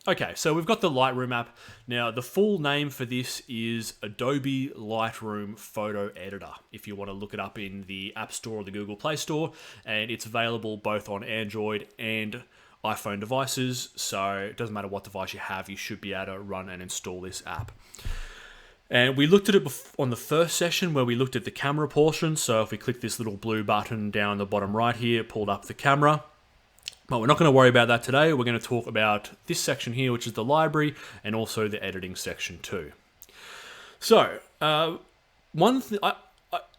Okay, so we've got the Lightroom app. Now, the full name for this is Adobe Lightroom Photo Editor, if you want to look it up in the App Store or the Google Play Store, and it's available both on Android and iPhone devices, so it doesn't matter what device you have, you should be able to run and install this app. And we looked at it on the first session where we looked at the camera portion, so if we click this little blue button down the bottom right here, it pulled up the camera. But we're not going to worry about that today. We're going to talk about this section here, which is the library, and also the editing section too. So, the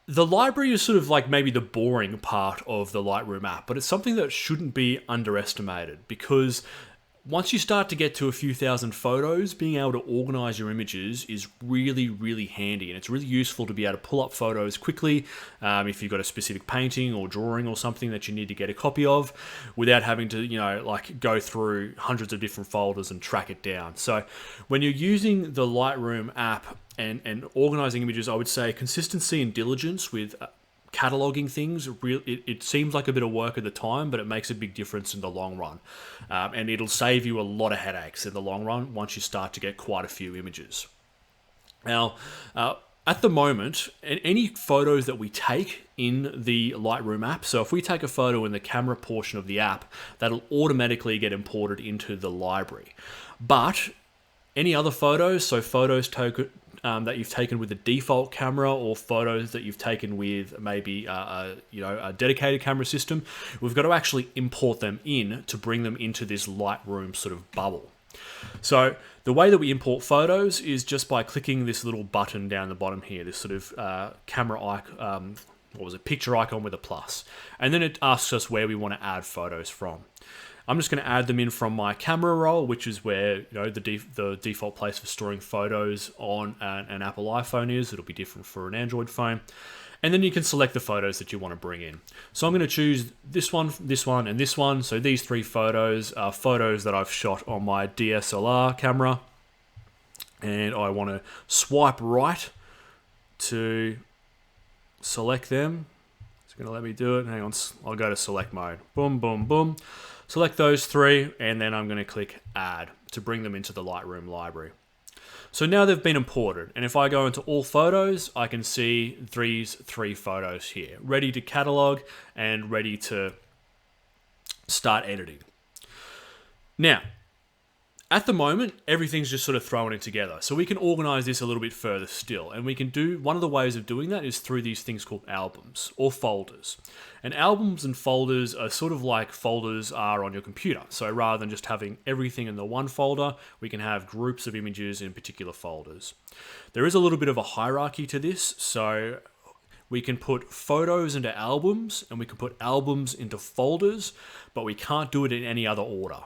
library is sort of like maybe the boring part of the Lightroom app, but it's something that shouldn't be underestimated, because once you start to get to a few thousand photos, being able to organize your images is really, really handy. And it's really useful to be able to pull up photos quickly if you've got a specific painting or drawing or something that you need to get a copy of without having to, go through hundreds of different folders and track it down. So when you're using the Lightroom app and organizing images, I would say consistency and diligence with cataloging things, it seems like a bit of work at the time, but it makes a big difference in the long run. And it'll save you a lot of headaches in the long run once you start to get quite a few images. Now, at the moment, any photos that we take in the Lightroom app, so if we take a photo in the camera portion of the app, that'll automatically get imported into the library. But any other photos, so photos that you've taken with the default camera, or photos that you've taken with maybe a dedicated camera system, we've got to actually import them in to bring them into this Lightroom sort of bubble. So the way that we import photos is just by clicking this little button down the bottom here, this sort of camera icon, picture icon with a plus, and then it asks us where we want to add photos from. I'm just going to add them in from my camera roll, which is where the default place for storing photos on an Apple iPhone is. It'll be different for an Android phone. And then you can select the photos that you want to bring in. So I'm going to choose this one, and this one. So these three photos are photos that I've shot on my DSLR camera. And I want to swipe right to select them. It's going to let me do it. Hang on, I'll go to select mode. Boom, boom, boom. Select those three, and then I'm going to click Add to bring them into the Lightroom library. So now they've been imported, and if I go into all photos, I can see these three photos here, ready to catalog and ready to start editing. Now, at the moment, everything's just sort of thrown in together. So we can organize this a little bit further still. And we can do, one of the ways of doing that is through these things called albums or folders. And albums and folders are sort of like folders are on your computer. So rather than just having everything in the one folder, we can have groups of images in particular folders. There is a little bit of a hierarchy to this. So we can put photos into albums and we can put albums into folders, but we can't do it in any other order.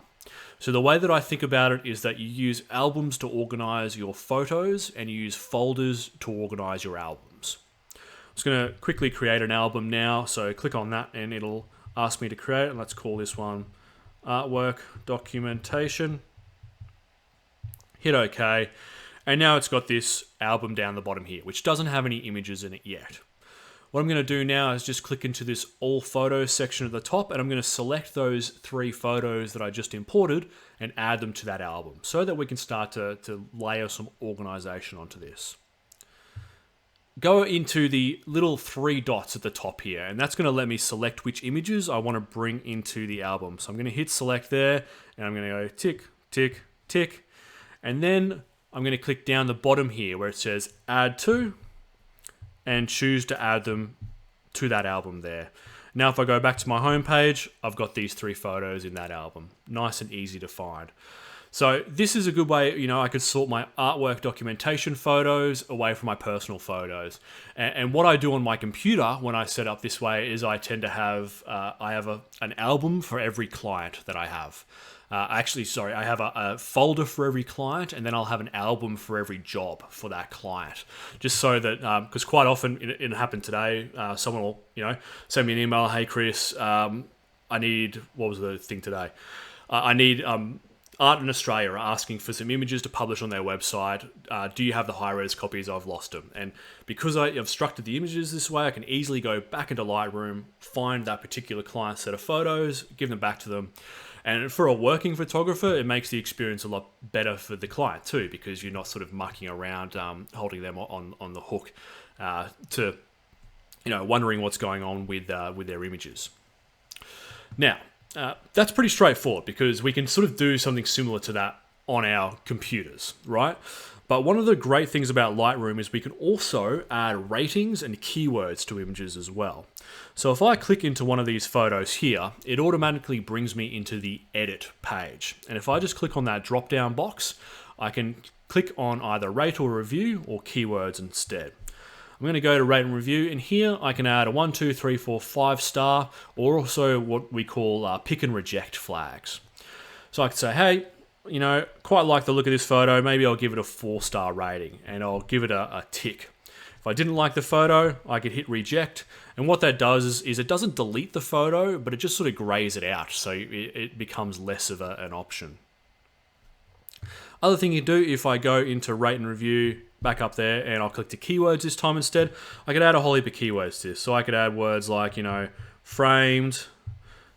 So the way that I think about it is that you use albums to organize your photos and you use folders to organize your albums. I'm just going to quickly create an album now. So click on that and it'll ask me to create it. And let's call this one Artwork Documentation. Hit OK. And now it's got this album down the bottom here, which doesn't have any images in it yet. What I'm going to do now is just click into this All Photos section at the top, and I'm going to select those three photos that I just imported and add them to that album so that we can start to layer some organization onto this. Go into the little three dots at the top here, and that's going to let me select which images I want to bring into the album. So I'm going to hit select there, and I'm going to go tick, tick, tick, and then I'm going to click down the bottom here where it says Add To, and choose to add them to that album there. Now if I go back to my home page, I've got these three photos in that album. Nice and easy to find. So this is a good way, I could sort my artwork documentation photos away from my personal photos. And what I do on my computer when I set up this way is I tend to have, an album for every client that I have. I have a folder for every client, and then I'll have an album for every job for that client. Just so that, because quite often, it happened today, someone will, send me an email, hey Chris, I need, what was the thing today? I need Art in Australia are asking for some images to publish on their website. Do you have the high-res copies? I've lost them. And because I've structured the images this way, I can easily go back into Lightroom, find that particular client set of photos, give them back to them. And for a working photographer, it makes the experience a lot better for the client too, because you're not sort of mucking around, holding them on the hook to, wondering what's going on with their images. Now, that's pretty straightforward because we can sort of do something similar to that on our computers, right? But one of the great things about Lightroom is we can also add ratings and keywords to images as well. So if I click into one of these photos here, it automatically brings me into the edit page. And if I just click on that drop-down box, I can click on either rate or review or keywords instead. I'm going to go to rate and review, and here I can add a 1, 2, 3, 4, 5 star, or also what we call pick and reject flags. So I can say, hey, quite like the look of this photo, maybe I'll give it a 4-star rating, and I'll give it a tick. If I didn't like the photo, I could hit reject, and what that does is it doesn't delete the photo, but it just sort of grays it out, so it becomes less of an option. Other thing you do, if I go into rate and review, back up there, and I'll click to keywords this time instead, I could add a whole heap of keywords to this. So I could add words like, framed,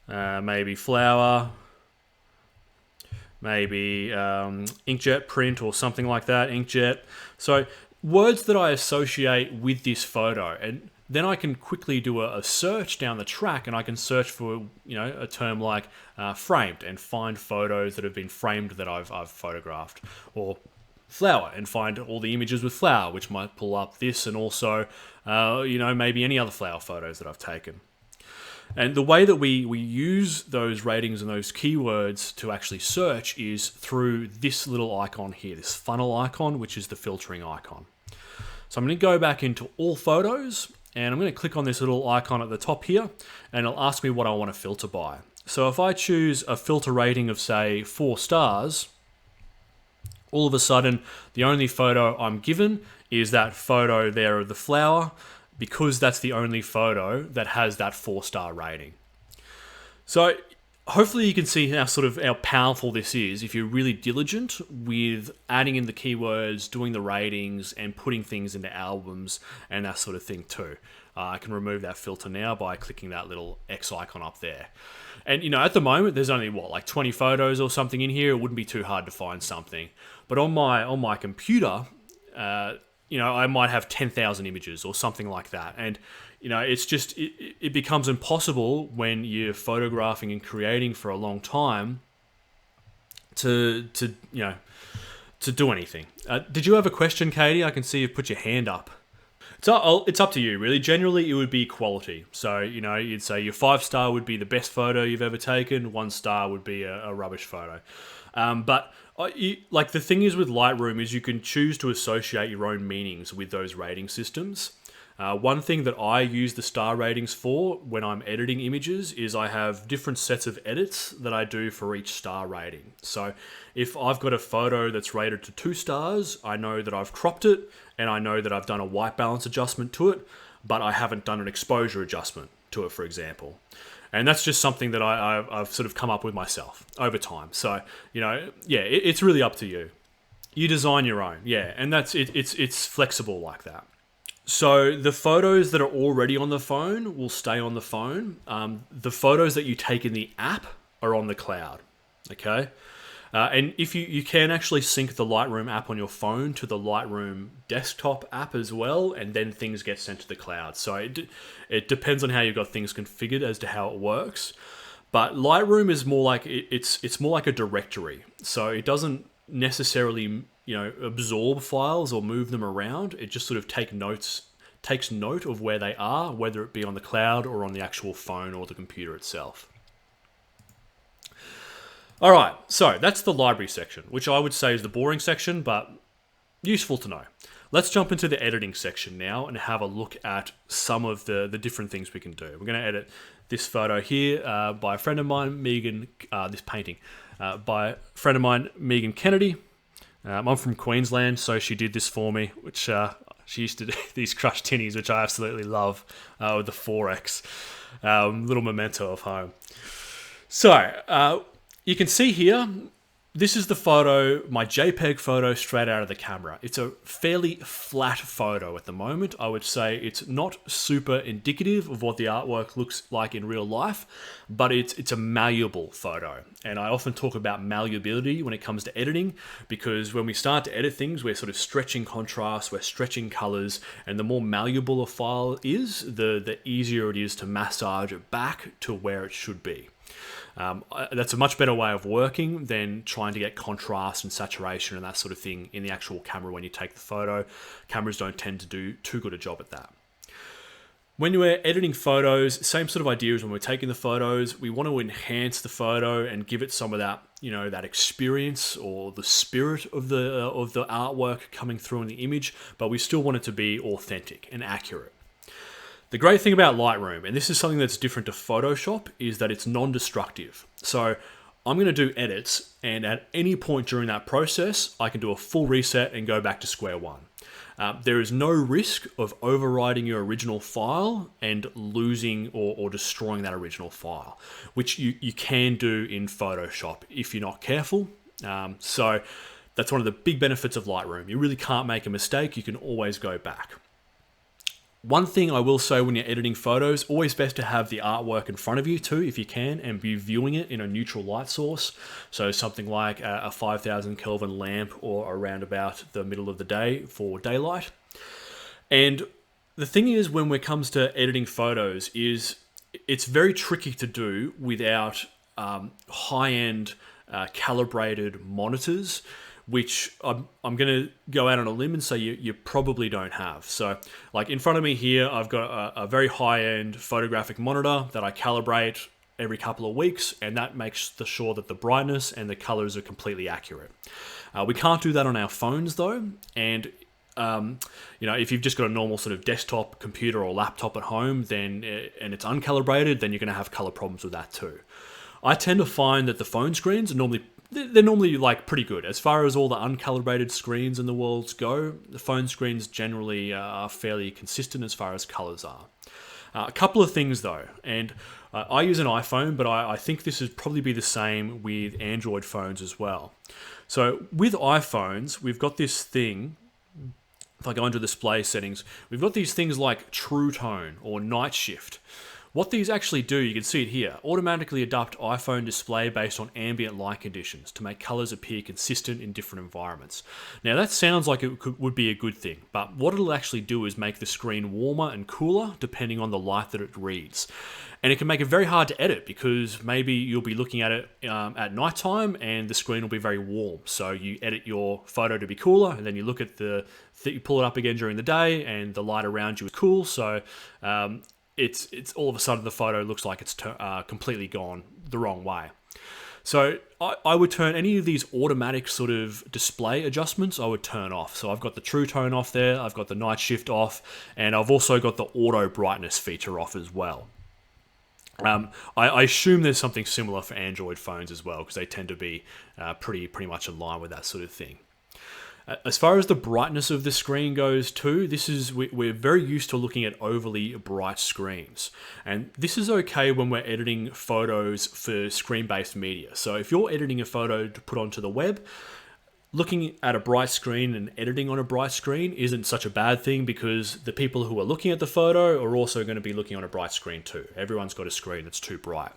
maybe flower, maybe inkjet print or something like that, inkjet. So words that I associate with this photo, and then I can quickly do a search down the track, and I can search for a term like framed and find photos that have been framed that I've photographed, or flower and find all the images with flower, which might pull up this, and also maybe any other flower photos that I've taken. And the way that we use those ratings and those keywords to actually search is through this little icon here, this funnel icon, which is the filtering icon. So I'm going to go back into all photos, and I'm going to click on this little icon at the top here, and it'll ask me what I want to filter by. So if I choose a filter rating of, say, 4 stars, all of a sudden, the only photo I'm given is that photo there of the flower, because that's the only photo that has that 4-star rating. So hopefully you can see how powerful this is if you're really diligent with adding in the keywords, doing the ratings, and putting things into albums and that sort of thing too. I can remove that filter now by clicking that little X icon up there. And at the moment there's only like 20 photos or something in here. It wouldn't be too hard to find something. But on my computer, I might have 10,000 images or something like that. And it becomes impossible when you're photographing and creating for a long time to do anything. Did you have a question, Katie? I can see you've put your hand up. It's up to you, really. Generally, it would be quality. So, you'd say your 5-star would be the best photo you've ever taken. 1 star would be a rubbish photo. But the thing is with Lightroom is you can choose to associate your own meanings with those rating systems. One thing that I use the star ratings for when I'm editing images is I have different sets of edits that I do for each star rating. So if I've got a photo that's rated to 2 stars, I know that I've cropped it, and I know that I've done a white balance adjustment to it, but I haven't done an exposure adjustment to it, for example. And that's just something that I've sort of come up with myself over time. So, it's really up to you. You design your own, and it's flexible like that. So the photos that are already on the phone will stay on the phone. The photos that you take in the app are on the cloud, okay? And if you can actually sync the Lightroom app on your phone to the Lightroom desktop app as well, and then things get sent to the cloud. So it depends on how you've got things configured as to how it works. But Lightroom is more like it's more like a directory. So it doesn't necessarily absorb files or move them around. It just sort of takes note of where they are, whether it be on the cloud or on the actual phone or the computer itself. All right, so that's the library section, which I would say is the boring section, but useful to know. Let's jump into the editing section now and have a look at some of the different things we can do. We're going to edit this photo here by a friend of mine, Megan, this painting, by a friend of mine, Megan Kennedy. I'm from Queensland, so she did this for me, which she used to do these crushed tinnies, which I absolutely love, with the 4X. Little memento of home. So, you can see here, this is the photo, my JPEG photo straight out of the camera. It's a fairly flat photo at the moment. I would say it's not super indicative of what the artwork looks like in real life, but it's a malleable photo. And I often talk about malleability when it comes to editing, because when we start to edit things, we're sort of stretching contrast, we're stretching colors, and the more malleable a file is, the easier it is to massage it back to where it should be. That's a much better way of working than trying to get contrast and saturation and that sort of thing in the actual camera when you take the photo. Cameras don't tend to do too good a job at that. When you're editing photos, same sort of idea as when we're taking the photos. We want to enhance the photo and give it some of that, that experience or the spirit of the artwork coming through in the image, but we still want it to be authentic and accurate. The great thing about Lightroom, and this is something that's different to Photoshop, is that it's non-destructive. So I'm going to do edits, and at any point during that process, I can do a full reset and go back to square one. There is no risk of overriding your original file and losing or destroying that original file, which you can do in Photoshop if you're not careful. So that's one of the big benefits of Lightroom. You really can't make a mistake. You can always go back. One thing I will say when you're editing photos, always best to have the artwork in front of you too, if you can, and be viewing it in a neutral light source. So something like a 5000 Kelvin lamp or around about the middle of the day for daylight. And the thing is, when it comes to editing photos, is it's very tricky to do without high-end calibrated monitors, which I'm going to go out on a limb and say you probably don't have. So like in front of me here, I've got a very high-end photographic monitor that I calibrate every couple of weeks, and that makes sure that the brightness and the colors are completely accurate. We can't do that on our phones though, and if you've just got a normal sort of desktop computer or laptop at home, then and it's uncalibrated, then you're going to have color problems with that too. I tend to find that the phone screens are normally like pretty good. As far as all the uncalibrated screens in the world go, the phone screens generally are fairly consistent as far as colors are. A couple of things though, and I use an iPhone, but I think this would probably be the same with Android phones as well. So with iPhones, we've got this thing, if I go into display settings, we've got these things like True Tone or Night Shift. What these actually do, you can see it here, automatically adapt iPhone display based on ambient light conditions to make colors appear consistent in different environments. Now that sounds like it would be a good thing, but what it'll actually do is make the screen warmer and cooler depending on the light that it reads. And it can make it very hard to edit because maybe you'll be looking at it at nighttime and the screen will be very warm. So you edit your photo to be cooler, and then you look at you pull it up again during the day and the light around you is cool. So it's all of a sudden the photo looks like it's completely gone the wrong way. So I would turn any of these automatic sort of display adjustments, I would turn off. So I've got the True Tone off there, I've got the Night Shift off, and I've also got the Auto Brightness feature off as well. I assume there's something similar for Android phones as well, because they tend to be pretty much in line with that sort of thing. As far as the brightness of the screen goes too, we're very used to looking at overly bright screens. And this is okay when we're editing photos for screen-based media. So if you're editing a photo to put onto the web, looking at a bright screen and editing on a bright screen isn't such a bad thing, because the people who are looking at the photo are also going to be looking on a bright screen too. Everyone's got a screen that's too bright.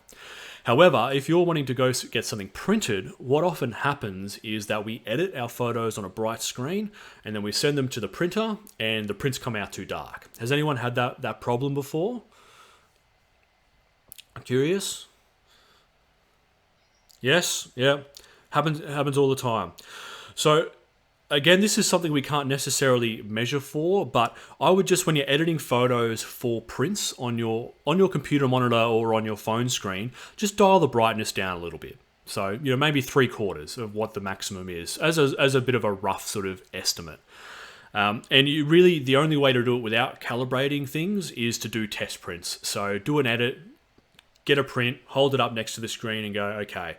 However, if you're wanting to go get something printed, what often happens is that we edit our photos on a bright screen and then we send them to the printer and the prints come out too dark. Has anyone had that problem before? I'm curious? Yes? Yeah. Happens all the time. So again, this is something we can't necessarily measure for, but I would just, when you're editing photos for prints on your computer monitor or on your phone screen, just dial the brightness down a little bit. So, maybe 3/4 of what the maximum is, as a bit of a rough sort of estimate. And the only way to do it without calibrating things is to do test prints. So do an edit, get a print, hold it up next to the screen and go, okay,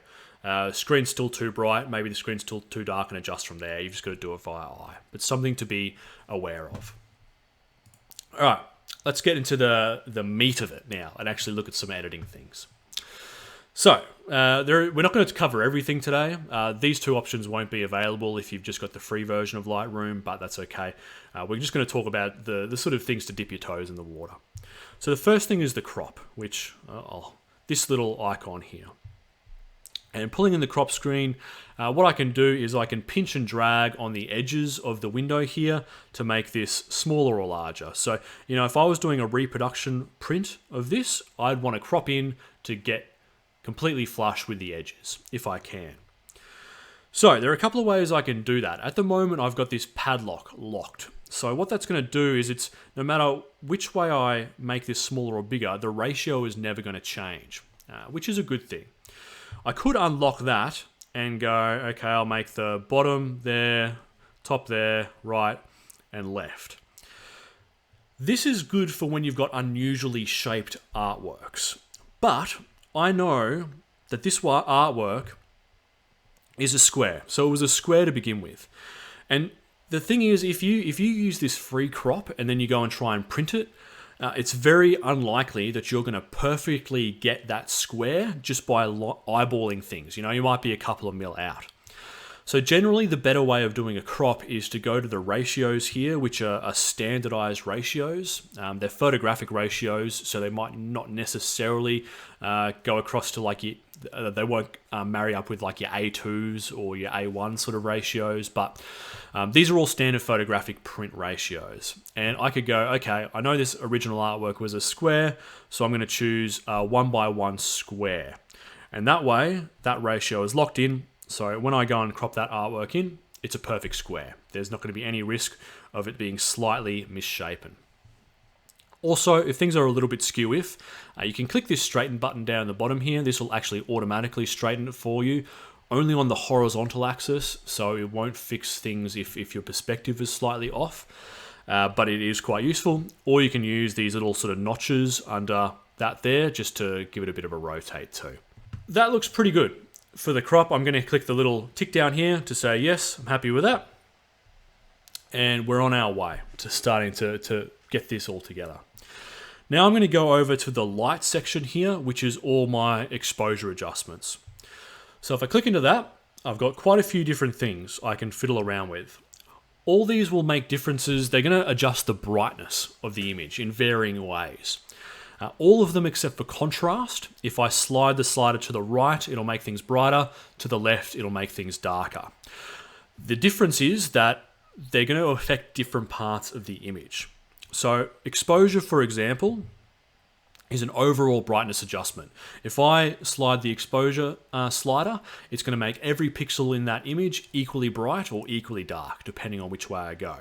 screen's still too bright, maybe the screen's still too dark, and adjust from there. You've just got to do it via eye. But something to be aware of. All right, let's get into the meat of it now and actually look at some editing things. So, we're not going to cover everything today. These two options won't be available if you've just got the free version of Lightroom, but that's okay. We're just going to talk about the sort of things to dip your toes in the water. So the first thing is the crop, which this little icon here. And pulling in the crop screen, what I can do is I can pinch and drag on the edges of the window here to make this smaller or larger. So, if I was doing a reproduction print of this, I'd want to crop in to get completely flush with the edges, if I can. So there are a couple of ways I can do that. At the moment, I've got this padlock locked. So what that's going to do is it's, no matter which way I make this smaller or bigger, the ratio is never going to change, which is a good thing. I could unlock that and go, okay, I'll make the bottom there, top there, right, and left. This is good for when you've got unusually shaped artworks. But I know that this artwork is a square. So it was a square to begin with. And the thing is, if you use this free crop and then you go and try and print it, it's very unlikely that you're going to perfectly get that square just by eyeballing things. You might be a couple of mil out. So generally, the better way of doing a crop is to go to the ratios here, which are standardized ratios. They're photographic ratios, so they might not necessarily go across to they won't marry up with like your A2s or your A1 sort of ratios, but these are all standard photographic print ratios. And I could go, okay, I know this original artwork was a square, so I'm going to choose a 1x1 square. And that way, that ratio is locked in. So when I go and crop that artwork in, it's a perfect square. There's not going to be any risk of it being slightly misshapen. Also, if things are a little bit skew-if, you can click this straighten button down the bottom here. This will actually automatically straighten it for you, only on the horizontal axis, so it won't fix things if your perspective is slightly off, but it is quite useful. Or you can use these little sort of notches under that there just to give it a bit of a rotate too. That looks pretty good. For the crop, I'm going to click the little tick down here to say, yes, I'm happy with that. And we're on our way to starting to get this all together. Now I'm going to go over to the light section here, which is all my exposure adjustments. So if I click into that, I've got quite a few different things I can fiddle around with. All these will make differences. They're going to adjust the brightness of the image in varying ways. All of them except for contrast. If I slide the slider to the right, it'll make things brighter. To the left, it'll make things darker. The difference is that they're going to affect different parts of the image. So exposure, for example, is an overall brightness adjustment. If I slide the exposure slider, it's going to make every pixel in that image equally bright or equally dark, depending on which way I go.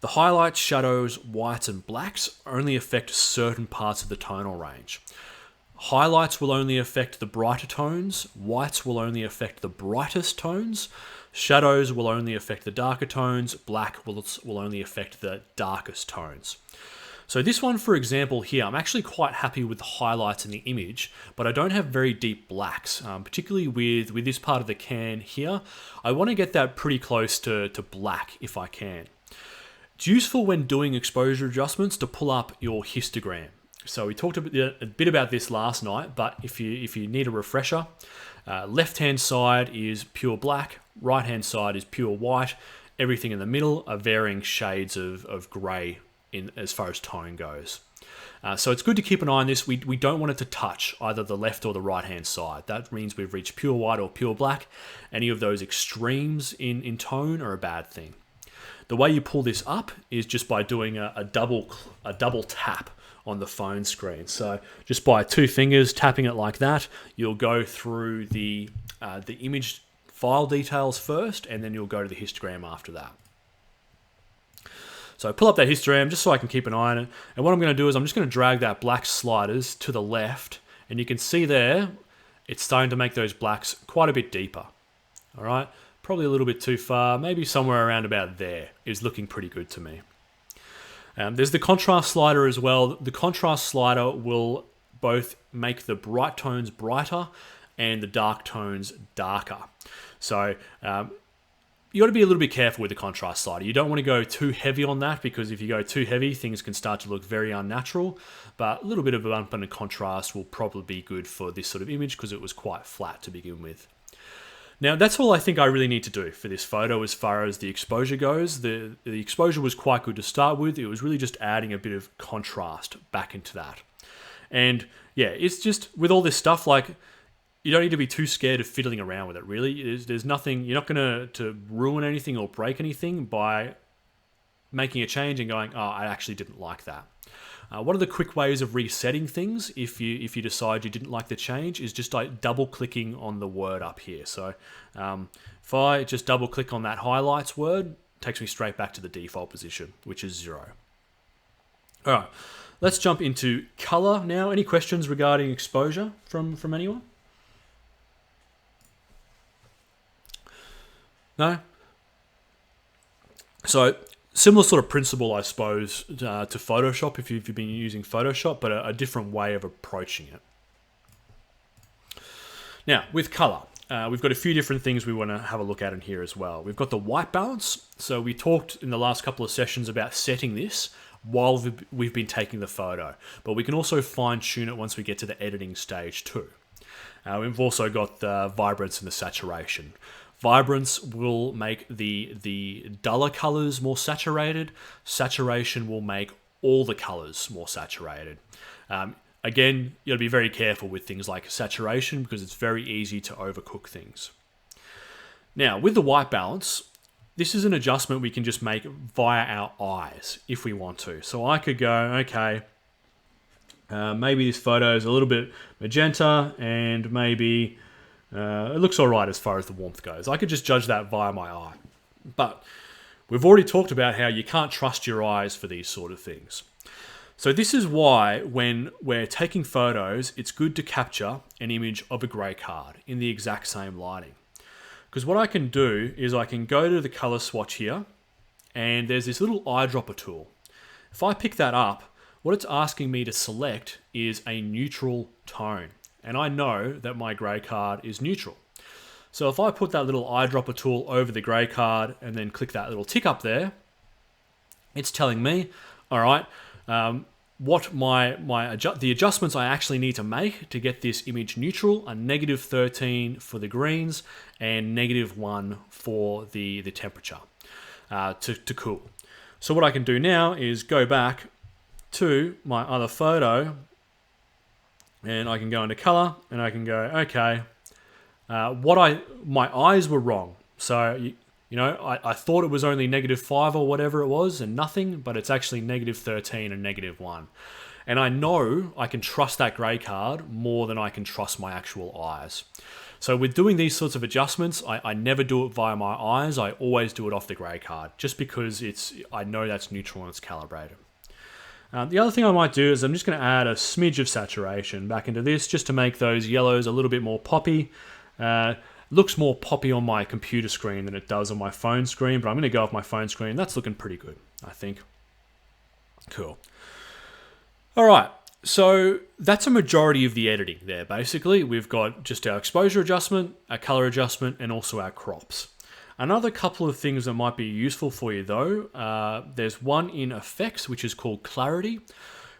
The highlights, shadows, whites, and blacks only affect certain parts of the tonal range. Highlights will only affect the brighter tones, whites will only affect the brightest tones, shadows will only affect the darker tones, black will only affect the darkest tones. So this one, for example, here, I'm actually quite happy with the highlights in the image, but I don't have very deep blacks, particularly with this part of the can here. I want to get that pretty close to black if I can. It's useful when doing exposure adjustments to pull up your histogram. So we talked a bit about this last night, but if you need a refresher, left-hand side is pure black, right-hand side is pure white. Everything in the middle are varying shades of grey as far as tone goes. So it's good to keep an eye on this. We don't want it to touch either the left or the right-hand side. That means we've reached pure white or pure black. Any of those extremes in tone are a bad thing. The way you pull this up is just by doing a double tap on the phone screen. So just by 2 fingers tapping it like that, you'll go through the image file details first, and then you'll go to the histogram after that. So I pull up that histogram just so I can keep an eye on it. And what I'm going to do is I'm just going to drag that black sliders to the left, and you can see there it's starting to make those blacks quite a bit deeper. All right. Probably a little bit too far, maybe somewhere around about there is looking pretty good to me. There's the contrast slider as well. The contrast slider will both make the bright tones brighter and the dark tones darker. So you got to be a little bit careful with the contrast slider. You don't want to go too heavy on that, because if you go too heavy, things can start to look very unnatural. But a little bit of a bump and a contrast will probably be good for this sort of image, because it was quite flat to begin with. Now, that's all I think I really need to do for this photo as far as the exposure goes. The exposure was quite good to start with. It was really just adding a bit of contrast back into that. And yeah, it's just with all this stuff, like, you don't need to be too scared of fiddling around with it, really. There's nothing, you're not going to ruin anything or break anything by making a change and going, oh, I actually didn't like that. One of the quick ways of resetting things, if you decide you didn't like the change, is just like double clicking on the word up here. So if I just double click on that highlights word, it takes me straight back to the default position, which is 0. All right, let's jump into color now. Any questions regarding exposure from anyone? No? So similar sort of principle, I suppose, to Photoshop, if you've been using Photoshop, but a different way of approaching it. Now, with color, we've got a few different things we want to have a look at in here as well. We've got the white balance. So we talked in the last couple of sessions about setting this while we've been taking the photo, but we can also fine tune it once we get to the editing stage too. We've also got the vibrance and the saturation. Vibrance will make the duller colors more saturated. Saturation will make all the colors more saturated. Again, you got to be very careful with things like saturation, because it's very easy to overcook things. Now, with the white balance, this is an adjustment we can just make via our eyes if we want to. So I could go, okay, maybe this photo is a little bit magenta, and maybe it looks all right as far as the warmth goes. I could just judge that via my eye. But we've already talked about how you can't trust your eyes for these sort of things. So this is why when we're taking photos, it's good to capture an image of a grey card in the exact same lighting. Because what I can do is I can go to the color swatch here, and there's this little eyedropper tool. If I pick that up, what it's asking me to select is a neutral tone. And I know that my grey card is neutral. So if I put that little eyedropper tool over the grey card and then click that little tick up there, it's telling me, all right, what the adjustments I actually need to make to get this image neutral are -13 for the greens and -1 for the temperature to cool. So what I can do now is go back to my other photo, and I can go into color, and I can go, okay, my eyes were wrong. So, you know, I thought it was only -5 or whatever it was and nothing, but it's actually -13 and -1. And I know I can trust that grey card more than I can trust my actual eyes. So with doing these sorts of adjustments, I never do it via my eyes. I always do it off the grey card, just because I know that's neutral and it's calibrated. The other thing I might do is I'm just going to add a smidge of saturation back into this, just to make those yellows a little bit more poppy. Looks more poppy on my computer screen than it does on my phone screen, but I'm going to go off my phone screen. That's looking pretty good, I think. Cool. All right, so that's a majority of the editing there, basically. We've got just our exposure adjustment, our color adjustment, and also our crops. Another couple of things that might be useful for you though, there's one in effects, which is called clarity.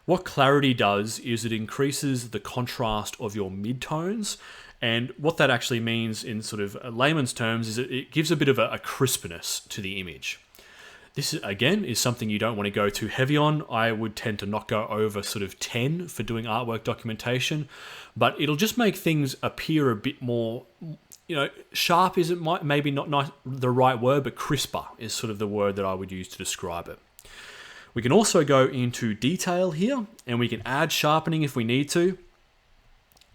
What clarity does is it increases the contrast of your midtones, and what that actually means in sort of layman's terms is it gives a bit of a crispness to the image. This, again, is something you don't want to go too heavy on. I would tend to not go over sort of 10 for doing artwork documentation, but it'll just make things appear a bit more, you know, sharp isn't maybe not the right word, but crisper is sort of the word that I would use to describe it. We can also go into detail here, and we can add sharpening if we need to.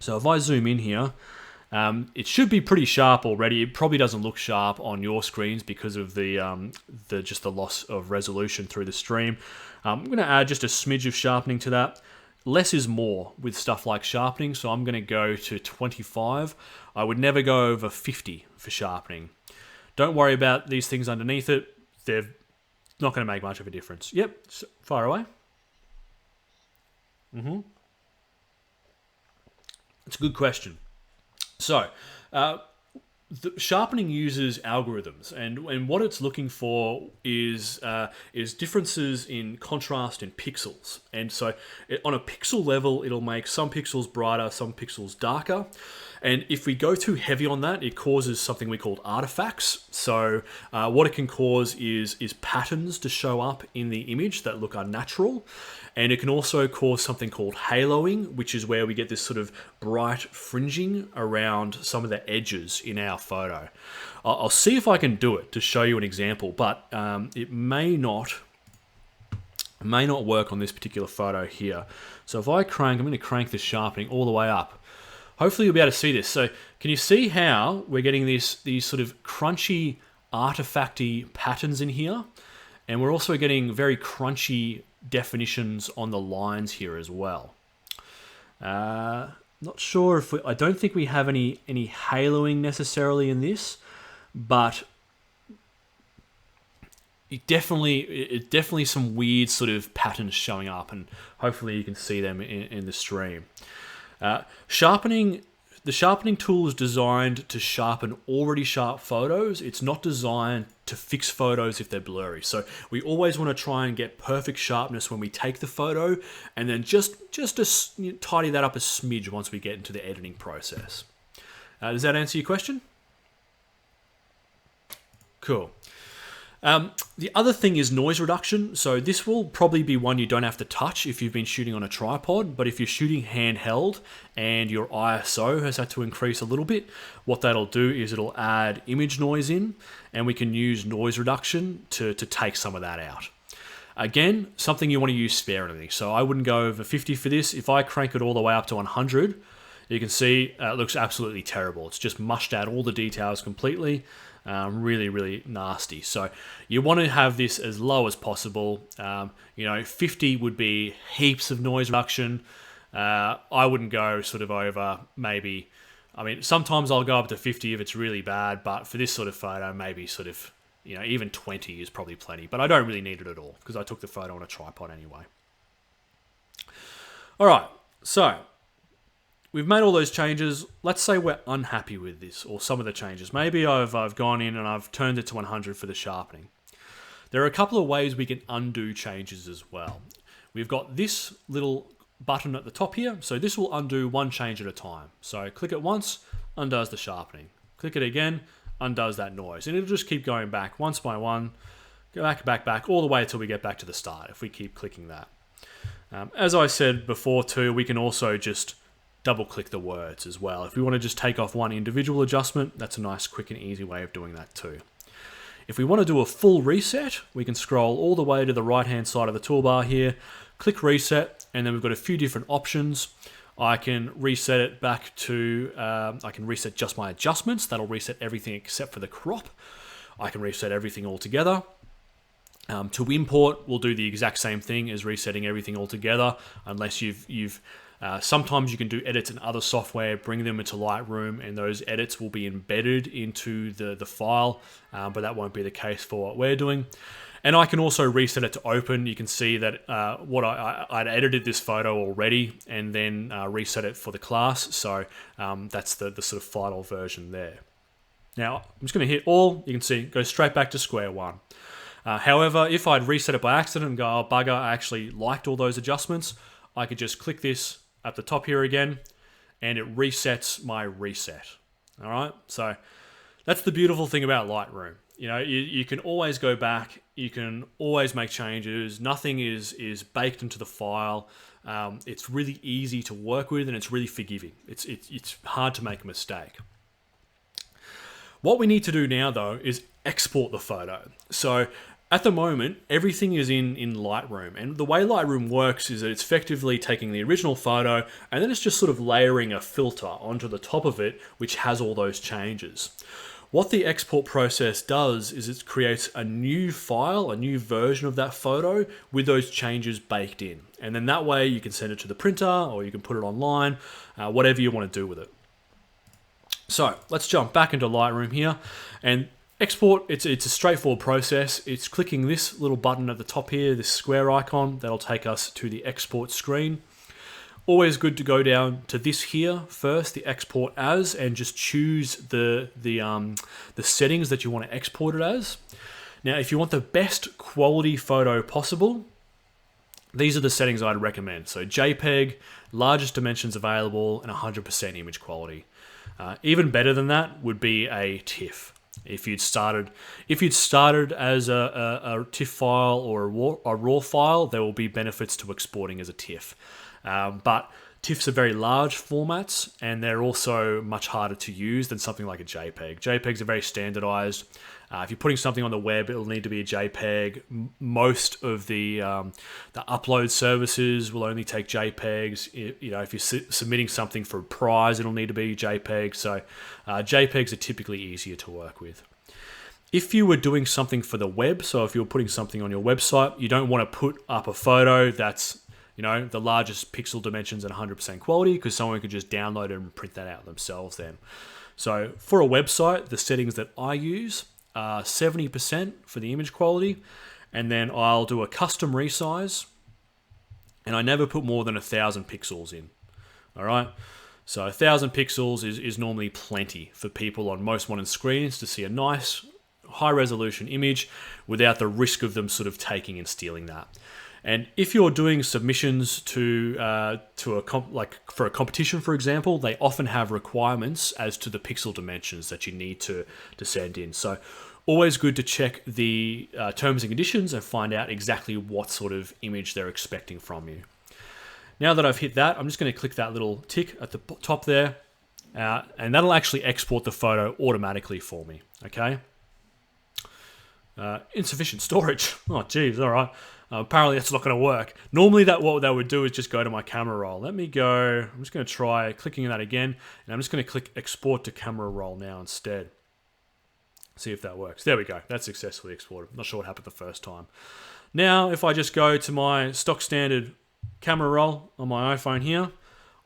So if I zoom in here, it should be pretty sharp already. It probably doesn't look sharp on your screens because of the loss of resolution through the stream. I'm going to add just a smidge of sharpening to that. Less is more with stuff like sharpening, so I'm going to go to 25. I would never go over 50 for sharpening. Don't worry about these things underneath it. They're not going to make much of a difference. Yep, far away. It's a good question. So, The sharpening uses algorithms, and what it's looking for is differences in contrast in pixels. And so, on a pixel level, it'll make some pixels brighter, some pixels darker. And if we go too heavy on that, it causes something we call artifacts. So what it can cause is patterns to show up in the image that look unnatural. And it can also cause something called haloing, which is where we get this sort of bright fringing around some of the edges in our photo. I'll see if I can do it to show you an example, but it may not work on this particular photo here. So if I'm going to crank the sharpening all the way up. Hopefully you'll be able to see this. So can you see how we're getting these sort of crunchy, artifacty patterns in here? And we're also getting very crunchy definitions on the lines here as well. Not sure if I don't think we have any haloing necessarily in this, but it's definitely some weird sort of patterns showing up, and hopefully you can see them in the stream. The sharpening tool is designed to sharpen already sharp photos. It's not designed to fix photos if they're blurry. So we always want to try and get perfect sharpness when we take the photo, and then just tidy that up a smidge once we get into the editing process. Does that answer your question? Cool. The other thing is noise reduction. So this will probably be one you don't have to touch if you've been shooting on a tripod, but if you're shooting handheld and your ISO has had to increase a little bit, what that'll do is it'll add image noise in, and we can use noise reduction to take some of that out. Again, something you want to use sparingly. So I wouldn't go over 50 for this. If I crank it all the way up to 100, you can see it looks absolutely terrible. It's just mushed out all the details completely. Really, really nasty. So you want to have this as low as possible. 50 would be heaps of noise reduction. I wouldn't go sort of over maybe, sometimes I'll go up to 50 if it's really bad, but for this sort of photo, maybe sort of, even 20 is probably plenty. But I don't really need it at all because I took the photo on a tripod anyway. All right, so we've made all those changes. Let's say we're unhappy with this or some of the changes. Maybe I've gone in and I've turned it to 100 for the sharpening. There are a couple of ways we can undo changes as well. We've got this little button at the top here. So this will undo one change at a time. So click it once, undoes the sharpening. Click it again, undoes that noise. And it'll just keep going back once by one, go back, all the way until we get back to the start if we keep clicking that. As I said before too, we can also just double click the words as well. If we want to just take off one individual adjustment, that's a nice quick and easy way of doing that too. If we want to do a full reset, we can scroll all the way to the right hand side of the toolbar here, click reset, and then we've got a few different options. I can reset it back to, I can reset just my adjustments. That'll reset everything except for the crop. I can reset everything altogether. To import, we'll do the exact same thing as resetting everything altogether, unless sometimes you can do edits in other software, bring them into Lightroom, and those edits will be embedded into the file, but that won't be the case for what we're doing. And I can also reset it to open. You can see that I'd edited this photo already and then reset it for the class, so that's the sort of final version there. Now, I'm just going to hit all. You can see it goes straight back to square one. However, if I'd reset it by accident and go, oh bugger, I actually liked all those adjustments, I could just click this at the top here again, and it resets my reset. All right, so that's the beautiful thing about Lightroom. You can always go back, you can always make changes. Nothing is baked into the file. It's really easy to work with, and it's really forgiving. It's hard to make a mistake. What we need to do now, though, is export the photo. So at the moment, everything is in Lightroom, and the way Lightroom works is that it's effectively taking the original photo and then it's just sort of layering a filter onto the top of it, which has all those changes. What the export process does is it creates a new file, a new version of that photo with those changes baked in. And then that way you can send it to the printer or you can put it online, whatever you want to do with it. So let's jump back into Lightroom here, and export, it's a straightforward process. It's clicking this little button at the top here, this square icon, that'll take us to the export screen. always good to go down to this here first, the export as, and just choose the settings that you want to export it as. Now, if you want the best quality photo possible, these are the settings I'd recommend. So JPEG, largest dimensions available, and 100% image quality. Even better than that would be a TIFF. If you'd started as a TIFF file or a RAW file, there will be benefits to exporting as a TIFF. But TIFFs are very large formats, and they're also much harder to use than something like a JPEG. JPEGs are very standardized. If you're putting something on the web, it'll need to be a JPEG. Most of the upload services will only take JPEGs. If you're submitting something for a prize, it'll need to be JPEG. So JPEGs are typically easier to work with. If you were doing something for the web, so if you're putting something on your website, you don't want to put up a photo that's the largest pixel dimensions and 100% quality, because someone could just download it and print that out themselves then. So for a website, the settings that I use are 70% for the image quality, and then I'll do a custom resize, and I never put more than 1,000 pixels in. All right. So 1,000 pixels is normally plenty for people on most modern screens to see a nice high resolution image without the risk of them sort of taking and stealing that. And if you're doing submissions for a competition, for example, they often have requirements as to the pixel dimensions that you need to send in. So always good to check the terms and conditions and find out exactly what sort of image they're expecting from you. Now that I've hit that, I'm just going to click that little tick at the top there, and that'll actually export the photo automatically for me. Okay. Insufficient storage. Oh, geez. All right. Apparently that's not going to work. Normally what they would do is just go to my camera roll. Let me go. I'm just going to try clicking that again, and I'm just going to click export to camera roll now instead. See if that works. There we go. That's successfully exported. Not sure what happened the first time. Now, if I just go to my stock standard camera roll on my iPhone here,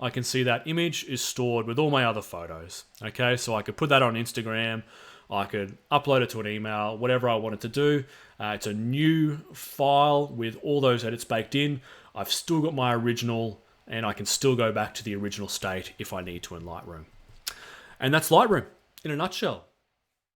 I can see that image is stored with all my other photos. Okay, so I could put that on Instagram. I could upload it to an email, whatever I wanted to do. It's a new file with all those edits baked in. I've still got my original, and I can still go back to the original state if I need to in Lightroom. And that's Lightroom in a nutshell.